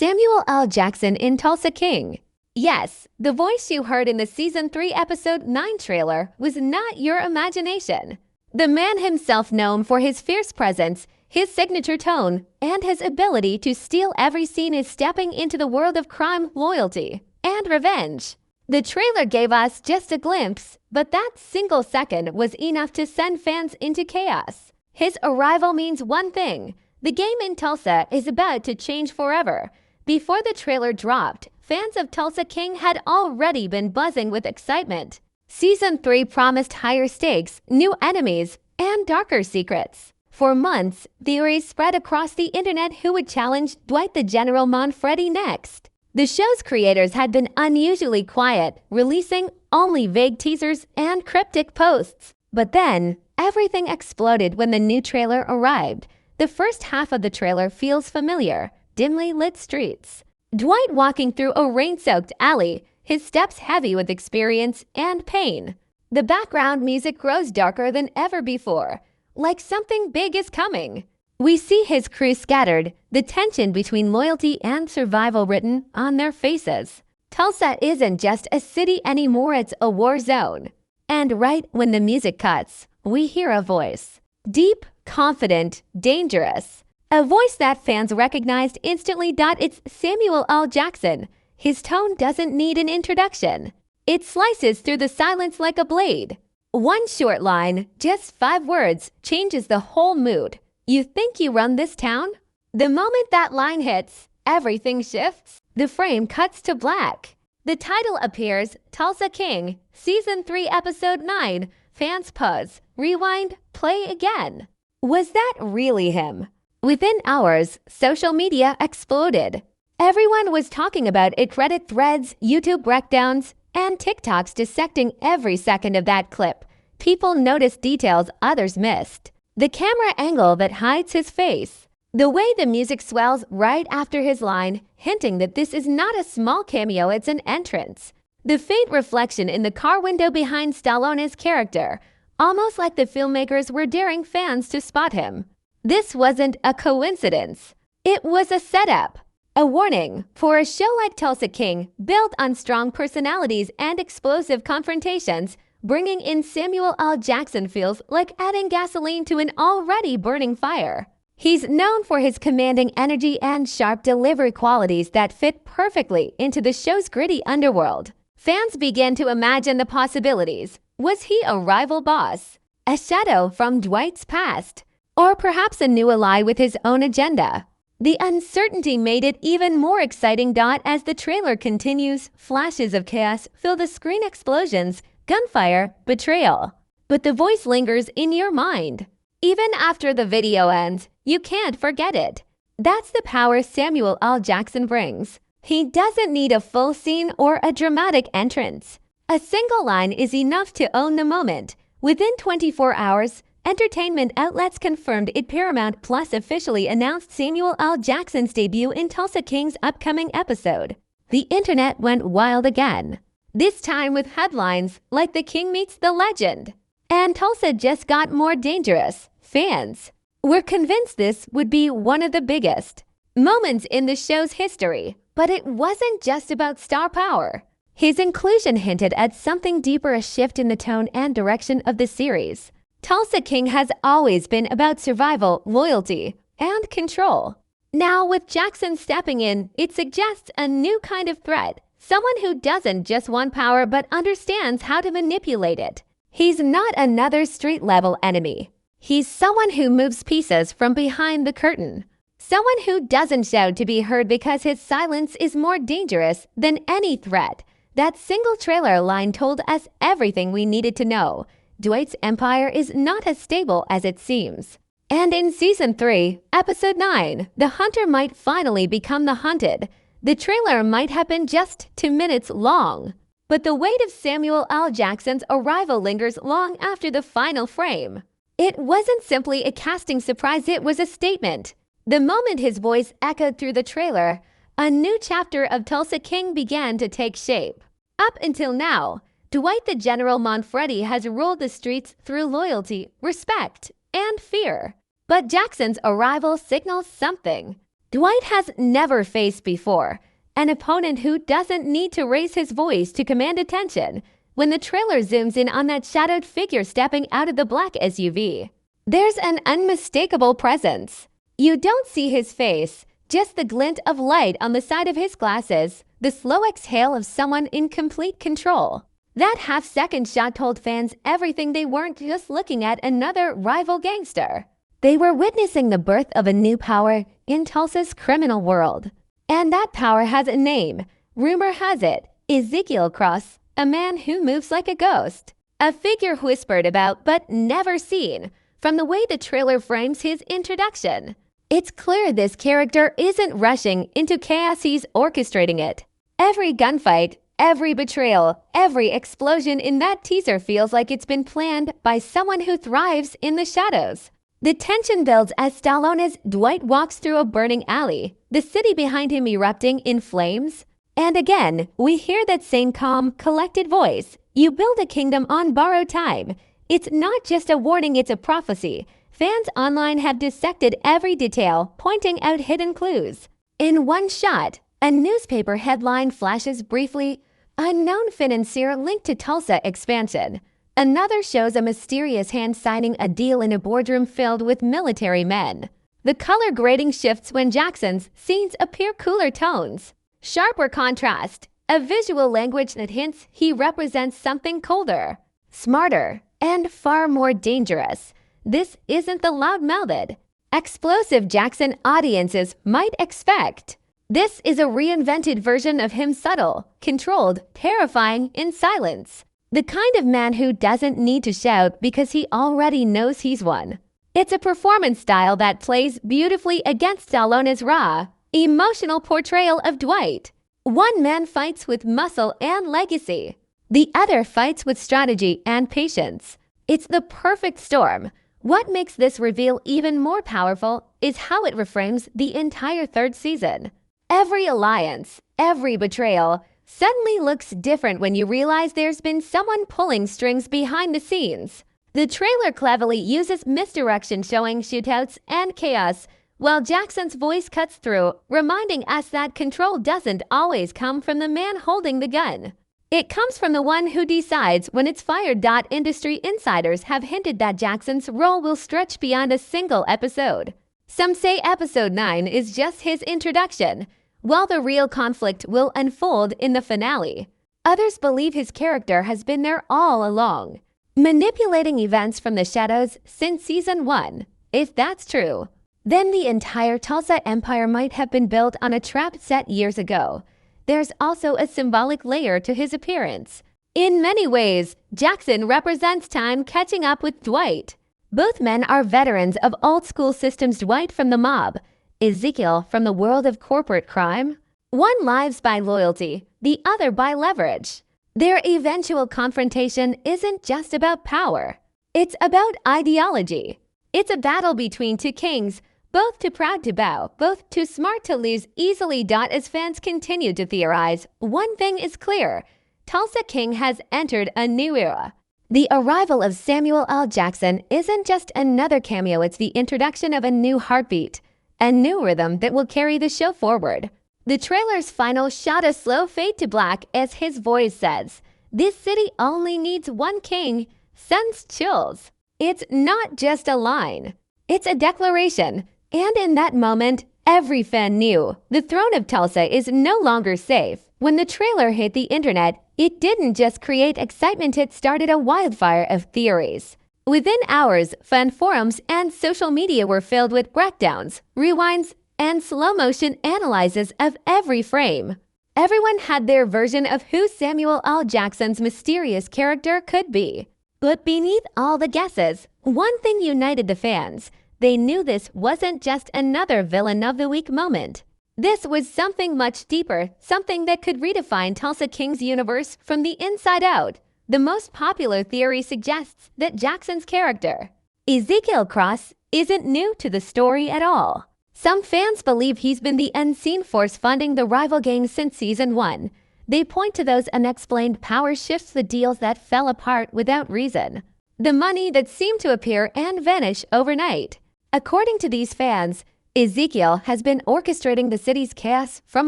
Samuel L. Jackson in Tulsa King. Yes, the voice you heard in the Season 3 Episode 9 trailer was not your imagination. The man himself, known for his fierce presence, his signature tone, and his ability to steal every scene, is stepping into the world of crime, loyalty, and revenge. The trailer gave us just a glimpse, but that single second was enough to send fans into chaos. His arrival means one thing: the game in Tulsa is about to change forever. Before the trailer dropped, fans of Tulsa King had already been buzzing with excitement. Season 3 promised higher stakes, new enemies, and darker secrets. For months, theories spread across the internet who would challenge Dwight the General Manfredi next. The show's creators had been unusually quiet, releasing only vague teasers and cryptic posts. But then, everything exploded when the new trailer arrived. The first half of the trailer feels familiar: dimly lit streets, Dwight walking through a rain-soaked alley, his steps heavy with experience and pain. The background music grows darker than ever before, like something big is coming. We see his crew scattered, the tension between loyalty and survival written on their faces. Tulsa isn't just a city anymore, it's a war zone. And right when the music cuts, we hear a voice. Deep, confident, dangerous. A voice that fans recognized instantly. It's Samuel L. Jackson. His tone doesn't need an introduction. It slices through the silence like a blade. One short line, just 5 words, changes the whole mood. "You think you run this town?" The moment that line hits, everything shifts. The frame cuts to black. The title appears: Tulsa King, Season 3, Episode 9. Fans pause, rewind, play again. Was that really him? Within hours, social media exploded. Everyone was talking about it: Reddit threads, YouTube breakdowns, and TikToks dissecting every second of that clip. People noticed details others missed. The camera angle that hides his face. The way the music swells right after his line, hinting that this is not a small cameo, it's an entrance. The faint reflection in the car window behind Stallone's character, almost like the filmmakers were daring fans to spot him. This wasn't a coincidence. It was a setup. A warning: for a show like Tulsa King, built on strong personalities and explosive confrontations, bringing in Samuel L. Jackson feels like adding gasoline to an already burning fire. He's known for his commanding energy and sharp delivery qualities that fit perfectly into the show's gritty underworld. Fans began to imagine the possibilities. Was he a rival boss? A shadow from Dwight's past? Or perhaps a new ally with his own agenda? The uncertainty made it even more exciting. As the trailer continues, flashes of chaos fill the screen: explosions, gunfire, betrayal. But the voice lingers in your mind. Even after the video ends, you can't forget it. That's the power Samuel L. Jackson brings. He doesn't need a full scene or a dramatic entrance. A single line is enough to own the moment. Within 24 hours, entertainment outlets confirmed it. Paramount Plus officially announced Samuel L. Jackson's debut in Tulsa King's upcoming episode. The internet went wild again. This time with headlines like "The King meets the legend" and "Tulsa just got more dangerous." Fans were convinced this would be one of the biggest moments in the show's history. But it wasn't just about star power. His inclusion hinted at something deeper: a shift in the tone and direction of the series. Tulsa King has always been about survival, loyalty, and control. Now, with Jackson stepping in, it suggests a new kind of threat. Someone who doesn't just want power but understands how to manipulate it. He's not another street-level enemy. He's someone who moves pieces from behind the curtain. Someone who doesn't shout to be heard because his silence is more dangerous than any threat. That single trailer line told us everything we needed to know. Dwight's empire is not as stable as it seems. And in Season 3, Episode 9, the hunter might finally become the hunted. The trailer might have been just 2 minutes long, but the weight of Samuel L. Jackson's arrival lingers long after the final frame. It wasn't simply a casting surprise, it was a statement. The moment his voice echoed through the trailer, a new chapter of Tulsa King began to take shape. Up until now, Dwight the General Manfredi has ruled the streets through loyalty, respect, and fear. But Jackson's arrival signals something. Dwight has never faced before, an opponent who doesn't need to raise his voice to command attention when the trailer zooms in on that shadowed figure stepping out of the black SUV. There's an unmistakable presence. You don't see his face, just the glint of light on the side of his glasses, the slow exhale of someone in complete control. That half-second shot told fans everything. They weren't just looking at another rival gangster. They were witnessing the birth of a new power in Tulsa's criminal world. And that power has a name. Rumor has it, Ezekiel Cross, a man who moves like a ghost. A figure whispered about but never seen, from the way the trailer frames his introduction. It's clear this character isn't rushing into chaos, he's orchestrating it. Every gunfight, every betrayal, every explosion in that teaser feels like it's been planned by someone who thrives in the shadows. The tension builds as Stallone's Dwight walks through a burning alley, the city behind him erupting in flames. And again, we hear that same calm, collected voice. You build a kingdom on borrowed time. It's not just a warning, it's a prophecy. Fans online have dissected every detail, pointing out hidden clues. In one shot, a newspaper headline flashes briefly, "Unknown financier linked to Tulsa expansion." Another shows a mysterious hand signing a deal in a boardroom filled with military men. The color grading shifts when Jackson's scenes appear cooler tones. Sharper contrast, a visual language that hints he represents something colder, smarter, and far more dangerous. This isn't the loud-mouthed, explosive Jackson audiences might expect. This is a reinvented version of him, subtle, controlled, terrifying in silence. The kind of man who doesn't need to shout because he already knows he's won. It's a performance style that plays beautifully against Stallone's raw, emotional portrayal of Dwight. One man fights with muscle and legacy. The other fights with strategy and patience. It's the perfect storm. What makes this reveal even more powerful is how it reframes the entire third season. Every alliance, every betrayal, suddenly looks different when you realize there's been someone pulling strings behind the scenes. The trailer cleverly uses misdirection, showing shootouts and chaos, while Jackson's voice cuts through, reminding us that control doesn't always come from the man holding the gun. It comes from the one who decides when it's fired. Industry insiders have hinted that Jackson's role will stretch beyond a single episode. Some say episode 9 is just his introduction, while the real conflict will unfold in the finale. Others believe his character has been there all along, manipulating events from the shadows since season 1. If that's true, then the entire Tulsa empire might have been built on a trap set years ago. There's also a symbolic layer to his appearance. In many ways, Jackson represents time catching up with Dwight. Both men are veterans of old-school systems, Dwight from the mob, Ezekiel from the world of corporate crime. One lives by loyalty, the other by leverage. Their eventual confrontation isn't just about power. It's about ideology. It's a battle between two kings, both too proud to bow, both too smart to lose easily. As fans continue to theorize, one thing is clear. Tulsa King has entered a new era. The arrival of Samuel L. Jackson isn't just another cameo, it's the introduction of a new heartbeat, a new rhythm that will carry the show forward. The trailer's final shot, a slow fade to black as his voice says, "This city only needs one king," sends chills. It's not just a line, it's a declaration. And in that moment, every fan knew the throne of Tulsa is no longer safe. When the trailer hit the internet, it didn't just create excitement, it started a wildfire of theories. Within hours, fan forums and social media were filled with breakdowns, rewinds, and slow-motion analyses of every frame. Everyone had their version of who Samuel L. Jackson's mysterious character could be. But beneath all the guesses, one thing united the fans. They knew this wasn't just another villain of the week moment. This was something much deeper, something that could redefine Tulsa King's universe from the inside out. The most popular theory suggests that Jackson's character, Ezekiel Cross, isn't new to the story at all. Some fans believe he's been the unseen force funding the rival gang since season 1. They point to those unexplained power shifts, the deals that fell apart without reason, the money that seemed to appear and vanish overnight. According to these fans, Ezekiel has been orchestrating the city's chaos from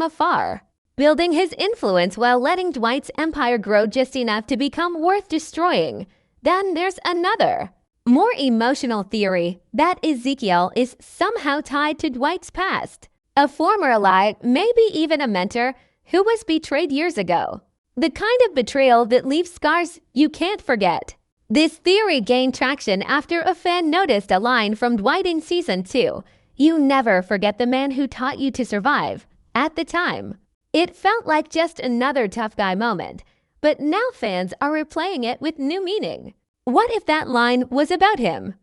afar, building his influence while letting Dwight's empire grow just enough to become worth destroying. Then there's another, more emotional theory that Ezekiel is somehow tied to Dwight's past, a former ally, maybe even a mentor, who was betrayed years ago. The kind of betrayal that leaves scars you can't forget. This theory gained traction after a fan noticed a line from Dwight in Season 2. "You never forget the man who taught you to survive." At the time, it felt like just another tough guy moment, but now fans are replaying it with new meaning. What if that line was about him?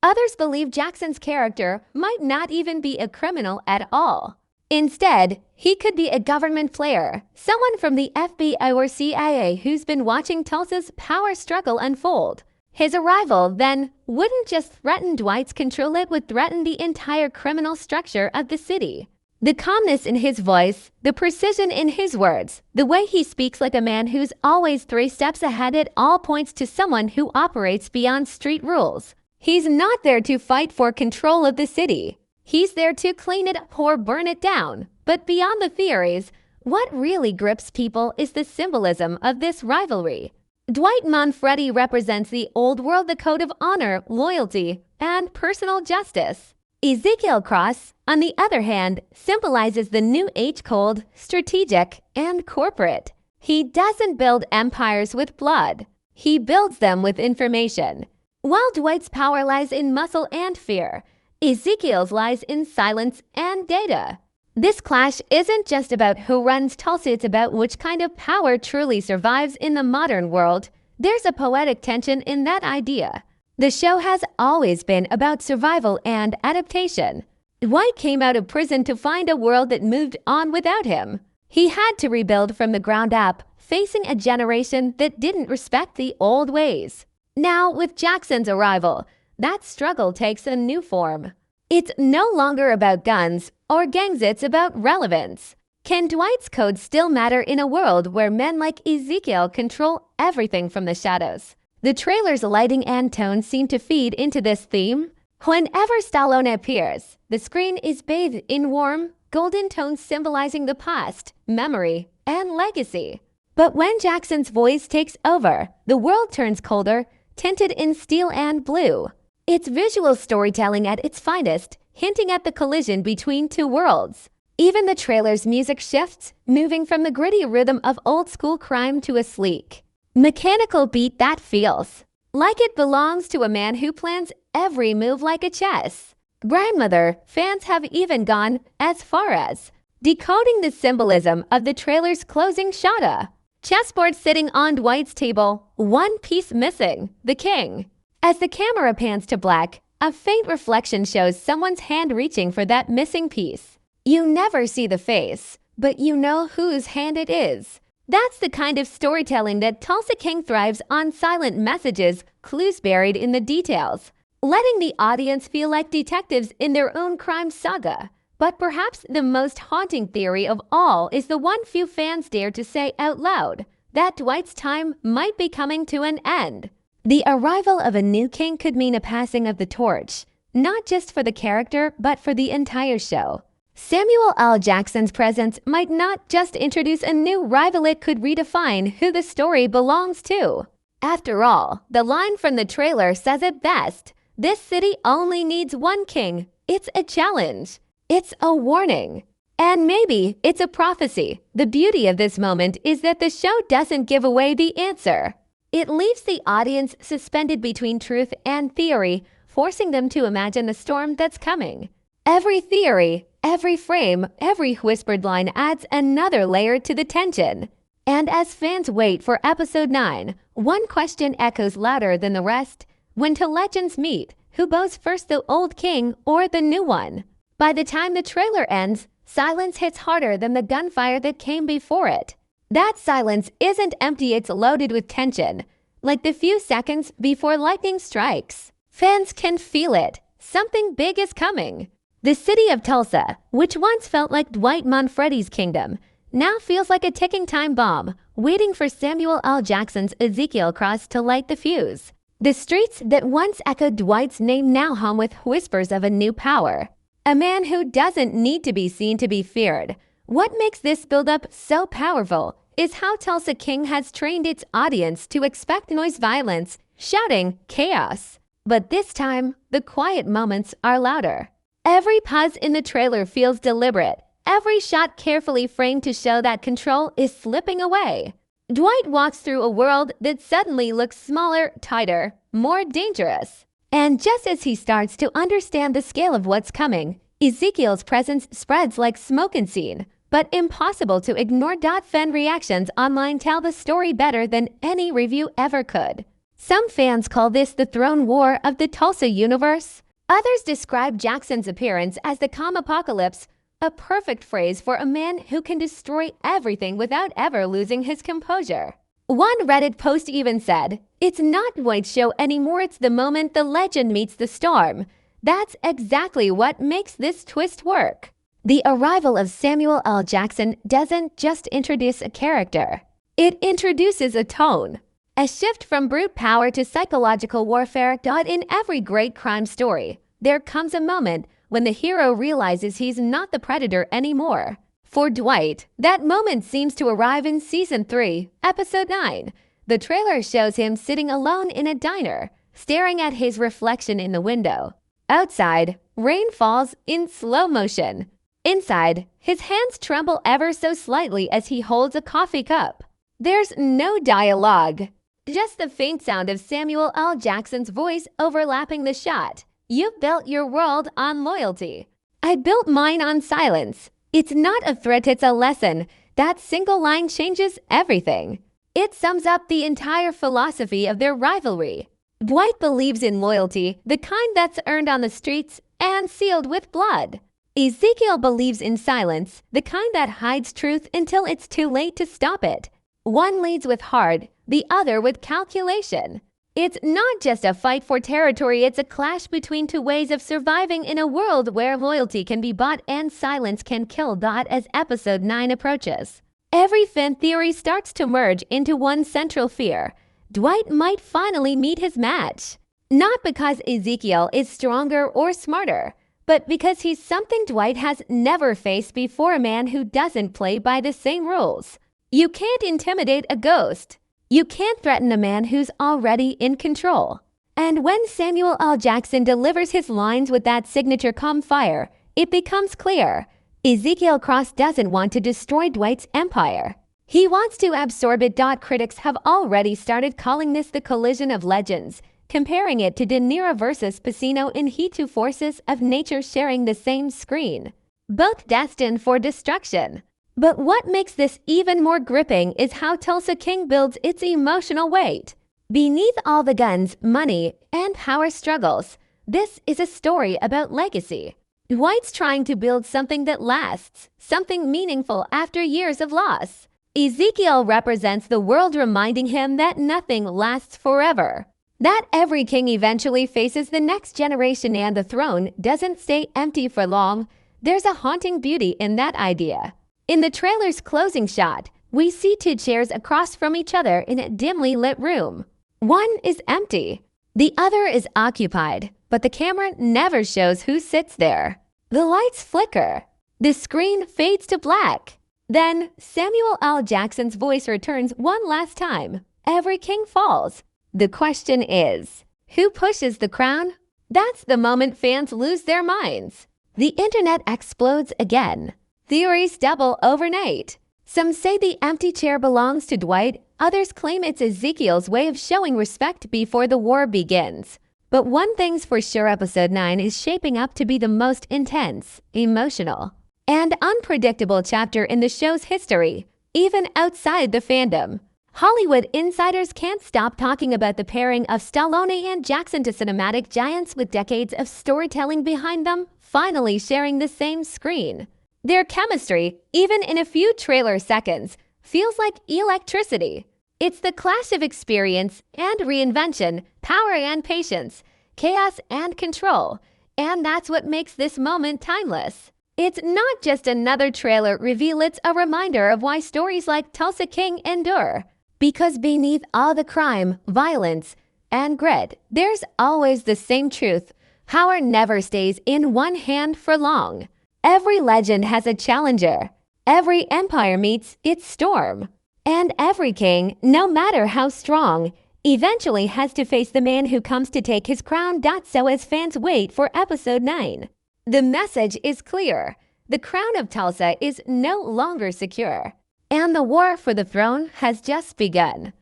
Others believe Jackson's character might not even be a criminal at all. Instead, he could be a government player, someone from the FBI or CIA who's been watching Tulsa's power struggle unfold. His arrival, then, wouldn't just threaten Dwight's control, it would threaten the entire criminal structure of the city. The calmness in his voice, the precision in his words, the way he speaks like a man who's always 3 steps ahead, it all points to someone who operates beyond street rules. He's not there to fight for control of the city. He's there to clean it up or burn it down. But beyond the theories, what really grips people is the symbolism of this rivalry. Dwight Manfredi represents the old world, the code of honor, loyalty, and personal justice. Ezekiel Cross, on the other hand, symbolizes the new age, cold, strategic, and corporate. He doesn't build empires with blood. He builds them with information. While Dwight's power lies in muscle and fear, Ezekiel's lies in silence and data. This clash isn't just about who runs Tulsa, it's about which kind of power truly survives in the modern world. There's a poetic tension in that idea. The show has always been about survival and adaptation. Dwight came out of prison to find a world that moved on without him. He had to rebuild from the ground up, facing a generation that didn't respect the old ways. Now, with Jackson's arrival, that struggle takes a new form. It's no longer about guns or gangs, it's about relevance. Can Dwight's code still matter in a world where men like Ezekiel control everything from the shadows? The trailer's lighting and tone seem to feed into this theme. Whenever Stallone appears, the screen is bathed in warm, golden tones symbolizing the past, memory, and legacy. But when Jackson's voice takes over, the world turns colder, tinted in steel and blue. It's visual storytelling at its finest, hinting at the collision between two worlds. Even the trailer's music shifts, moving from the gritty rhythm of old-school crime to a sleek, mechanical beat that feels like it belongs to a man who plans every move like a chess grandmother. Fans have even gone as far as decoding the symbolism of the trailer's closing shot. Chessboard sitting on Dwight's table, one piece missing, the king. As the camera pans to black, a faint reflection shows someone's hand reaching for that missing piece. You never see the face, but you know whose hand it is. That's the kind of storytelling that Tulsa King thrives on: silent messages, clues buried in the details, letting the audience feel like detectives in their own crime saga. But perhaps the most haunting theory of all is the one few fans dare to say out loud, that Dwight's time might be coming to an end. The arrival of a new king could mean a passing of the torch, not just for the character, but for the entire show. Samuel L. Jackson's presence might not just introduce a new rival, it could redefine who the story belongs to. After all, the line from the trailer says it best: "This city only needs one king." It's a challenge. It's a warning. And maybe it's a prophecy. The beauty of this moment is that the show doesn't give away the answer. It leaves the audience suspended between truth and theory, forcing them to imagine the storm that's coming. Every theory, every frame, every whispered line adds another layer to the tension. And as fans wait for episode 9, one question echoes louder than the rest: when two legends meet, who bows first, the old king or the new one? By the time the trailer ends, silence hits harder than the gunfire that came before it. That silence isn't empty, it's loaded with tension, like the few seconds before lightning strikes. Fans can feel it. Something big is coming. The city of Tulsa, which once felt like Dwight Manfredi's kingdom, now feels like a ticking time bomb, waiting for Samuel L. Jackson's Ezekiel Cross to light the fuse. The streets that once echoed Dwight's name now hum with whispers of a new power. A man who doesn't need to be seen to be feared. What makes this build-up so powerful is how Tulsa King has trained its audience to expect noise, violence, shouting, chaos. But this time, the quiet moments are louder. Every pause in the trailer feels deliberate, every shot carefully framed to show that control is slipping away. Dwight walks through a world that suddenly looks smaller, tighter, more dangerous. And just as he starts to understand the scale of what's coming, Ezekiel's presence spreads like smoke and scene, but impossible to ignore. Fan reactions online tell the story better than any review ever could. Some fans call this the throne war of the Tulsa universe. Others describe Jackson's appearance as the calm apocalypse, a perfect phrase for a man who can destroy everything without ever losing his composure. One Reddit post even said, "It's not Dwight's show anymore, it's the moment the legend meets the storm." That's exactly what makes this twist work. The arrival of Samuel L. Jackson doesn't just introduce a character. It introduces a tone. A shift from brute power to psychological warfare. In every great crime story, there comes a moment when the hero realizes he's not the predator anymore. For Dwight, that moment seems to arrive in Season 3, Episode 9. The trailer shows him sitting alone in a diner, staring at his reflection in the window. Outside, rain falls in slow motion. Inside, his hands tremble ever so slightly as he holds a coffee cup. There's no dialogue, just the faint sound of Samuel L. Jackson's voice overlapping the shot. "You've built your world on loyalty. I built mine on silence." It's not a threat, it's a lesson. That single line changes everything. It sums up the entire philosophy of their rivalry. Dwight believes in loyalty, the kind that's earned on the streets and sealed with blood. Ezekiel believes in silence, the kind that hides truth until it's too late to stop it. One leads with heart, the other with calculation. It's not just a fight for territory, it's a clash between two ways of surviving in a world where loyalty can be bought and silence can kill. As Episode 9 approaches, every fan theory starts to merge into one central fear. Dwight might finally meet his match. Not because Ezekiel is stronger or smarter, but because he's something Dwight has never faced before, a man who doesn't play by the same rules. You can't intimidate a ghost. You can't threaten a man who's already in control. And when Samuel L. Jackson delivers his lines with that signature calm fire, it becomes clear. Ezekiel Cross doesn't want to destroy Dwight's empire. He wants to absorb it. Critics have already started calling this the collision of legends, comparing it to De Niro versus Pacino in Heat, two forces of nature sharing the same screen, both destined for destruction. But what makes this even more gripping is how Tulsa King builds its emotional weight. Beneath all the guns, money, and power struggles, this is a story about legacy. Dwight's trying to build something that lasts, something meaningful after years of loss. Ezekiel represents the world, reminding him that nothing lasts forever, that every king eventually faces the next generation and the throne doesn't stay empty for long. There's a haunting beauty in that idea. In the trailer's closing shot, we see two chairs across from each other in a dimly lit room. One is empty, the other is occupied, but the camera never shows who sits there. The lights flicker. The screen fades to black. Then Samuel L. Jackson's voice returns one last time. Every king falls. The question is, who pushes the crown? That's the moment fans lose their minds. The internet explodes again. Theories double overnight. Some say the empty chair belongs to Dwight, others claim it's Ezekiel's way of showing respect before the war begins. But one thing's for sure, Episode 9 is shaping up to be the most intense, emotional, and unpredictable chapter in the show's history, even outside the fandom. Hollywood insiders can't stop talking about the pairing of Stallone and Jackson, to cinematic giants with decades of storytelling behind them, finally sharing the same screen. Their chemistry, even in a few trailer seconds, feels like electricity. It's the clash of experience and reinvention, power and patience, chaos and control, and that's what makes this moment timeless. It's not just another trailer reveal, it's a reminder of why stories like Tulsa King endure. Because beneath all the crime, violence, and grit, there's always the same truth. Power never stays in one hand for long. Every legend has a challenger. Every empire meets its storm. And every king, no matter how strong, eventually has to face the man who comes to take his crown. So as fans wait for episode 9. The message is clear. The crown of Tulsa is no longer secure. And the war for the throne has just begun.